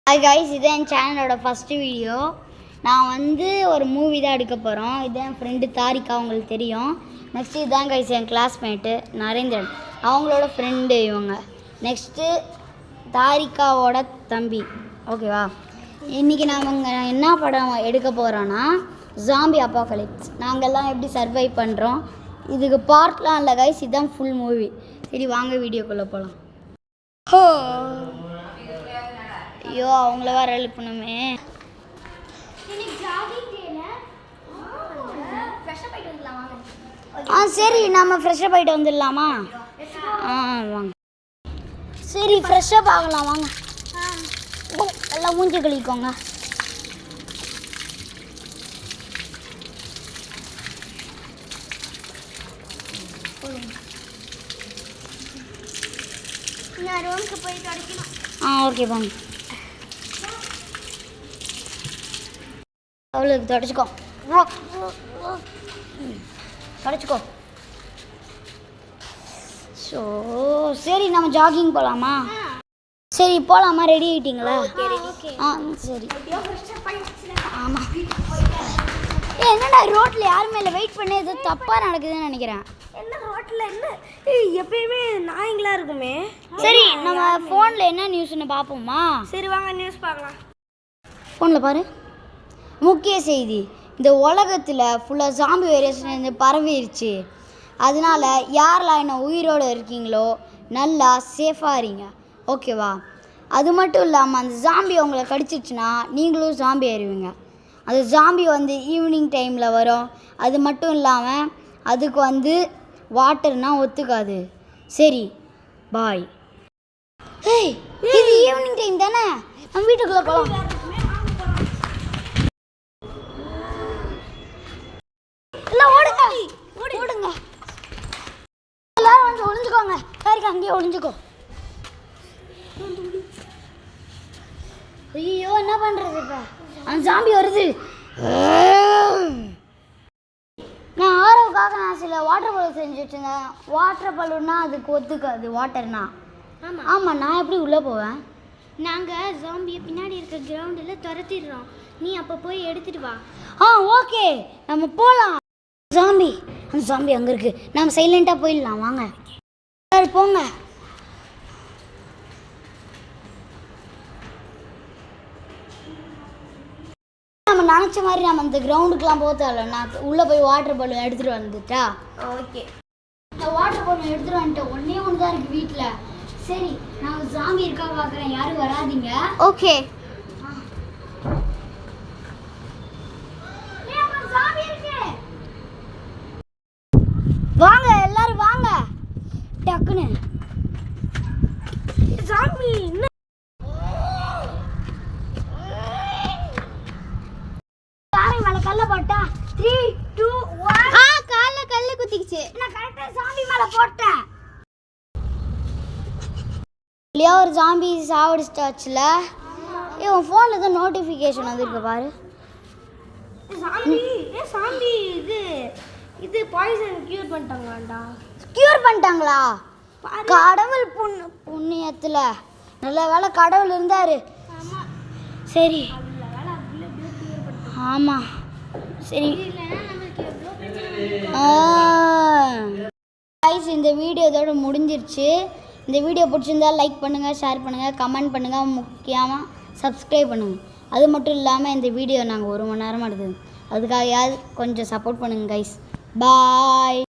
Hi guys, இது என் சேனலோட first video. நான் ஒரு மூவி தான் எடுக்க போகிறோம். இது என் ஃப்ரெண்டு தாரிகா, அவங்களுக்கு தெரியும். நெக்ஸ்ட்டு இதுதான் கைஸ் என் கிளாஸ்மேட்டு நரேந்திரன், அவங்களோட ஃப்ரெண்டு இவங்க. நெக்ஸ்ட்டு தாரிகாவோட தம்பி. ஓகேவா? இன்றைக்கி நாங்கள் என்ன படம் எடுக்க போகிறோன்னா ஜாம்பி அப்பாகலிப்ஸ். நாங்கள்லாம் எப்படி சர்வைவ் பண்ணுறோம், இதுக்கு பார்ட்லாம் இல்லை கைஸ், இதுதான் ஃபுல் மூவி. சரி வாங்க வீடியோக்குள்ளே போகலாம். ஐயோ, அவங்கள வர எழுப்பணுமே. சரி, நம்ம ஃப்ரெஷ்ஷப் ஆகிட்டு வந்துடலாமா? வாங்க. சரி, ஃப்ரெஷ்ஷப் ஆகலாம் வாங்க. எல்லாம் மூஞ்சி கழிக்கோங்க. ஓகே வாங்க. அவளுக்கு தொடச்சிக்கோ. ஸோ சரி, நம்ம ஜாகிங் போகலாமா? சரி போகலாமா? ரெடி ஆகிட்டிங்களா? சரி. ஆமாம். என்னடா ரோட்டில் யாருமே இல்லை, வெயிட் பண்ணி எதுவும் தப்பாக நடக்குதுன்னு நினைக்கிறேன். என்ன ரோட்டில் என்ன எப்பயுமே நாய்ங்களா இருக்குமே. சரி, நம்ம ஃபோனில் என்ன நியூஸ்ன்னு பார்ப்போமா? சரி வாங்க, நியூஸ் பார்க்கலாம். ஃபோனில் பாரு. முக்கிய செய்தி: இந்த உலகத்தில் ஃபுல்லாக ஜாம்பி வைரஸ் பரவிடுச்சு. அதனால யாரெல்லாம் என்ன உயிரோடு இருக்கீங்களோ நல்லா சேஃபாக இருங்க, ஓகேவா? அது மட்டும் இல்லாமல் அந்த ஜாம்பி உங்களை கடிச்சிச்சுன்னா நீங்களும் ஜாம்பி ஆயிடுவீங்க. அந்த ஜாம்பி ஈவினிங் டைமில் வரும். அது மட்டும் இல்லாமல் அதுக்கு வாட்டர்னா ஒத்துக்காது. சரி, பாய். ஏய், இது ஈவினிங் டைம் தானே, நம்ம வீட்டுக்குள்ளே போகலாம். எல்லாம் ஓடுங்க, ஓடுங்க. எல்லாரும் ஒளிஞ்சுக்கோங்க. சரிக்கா, அங்கேயே ஒளிஞ்சுக்கோ. ஐயோ, என்ன பண்ணுறது இப்போ? அந்த ஜாம்பி வருது. நான் ஆரோவுக்காக சில வாட்டர் பலூன் செஞ்சு வச்சுருந்தேன். வாட்டர் பலூன்னா அதுக்கு ஒத்துக்காது, வாட்டர்னா. ஆமாம், நான் எப்படி உள்ளே போவேன்? நாங்கள் ஜாம்பியை பின்னாடி இருக்க கிரவுண்டில் துரத்திடுறோம். நீ அப்போ போய் எடுத்துகிட்டு வா. ஓகே, நம்ம போகலாம். அந்த ஜாம்பி அங்கே இருக்குது. நம்ம சைலண்ட்டாக போயிடலாம் வாங்க. போங்க. நம்ம நினச்ச மாதிரி நம்ம இந்த கிரவுண்டுக்கெலாம் போத்தால. நான் உள்ளே போய் வாட்டர் பலூன் எடுத்துகிட்டு வந்துட்டா. ஓகே, நான் வாட்டர் பலூன் எடுத்துகிட்டு வந்துட்டேன். ஒன்றே ஒன்று தான் இருக்குது வீட்டில். சரி, நான் ஜாம்பி இருக்கா பார்க்குறேன், யாரும் வராதிங்க. ஓகே. வாங்க, எல்லாரும் வாங்க டக்குன்னு. ஜாம்பி என்ன காரை மேல கல்ல போட்டா 3 2 1. கால்ல கல்லு குத்திக்கிச்சு. நான் கரெக்டா ஜாம்பி மேல போட்டேன். இல்லையா, ஒரு ஜாம்பி சாவடிச்சிட்டாச்சுல. உன் ஃபோனில் தான் நோட்டிஃபிகேஷன் வந்திருக்கு பாரு. சாம்பி இது பாய்சன் கியூர் பண்ணிட்டாங்களாண்டா. கியூர் பண்ணிட்டாங்களா? கடவுள் புண்ணியத்தில் நல்ல வேலை கடவுள் இருந்தார். சரி, ஆமாம். சரி கைஸ், இந்த வீடியோ இதோட முடிஞ்சிருச்சு. இந்த வீடியோ பிடிச்சிருந்தா லைக் பண்ணுங்கள், ஷேர் பண்ணுங்கள், கமெண்ட் பண்ணுங்கள், முக்கியமாக சப்ஸ்கிரைப் பண்ணுங்கள். அது மட்டும் இல்லாமல் இந்த வீடியோ நாங்கள் 1 மணி நேரமாக எடுத்தது. அதுக்காக கொஞ்சம் சப்போர்ட் பண்ணுங்கள் கைஸ். பாய்.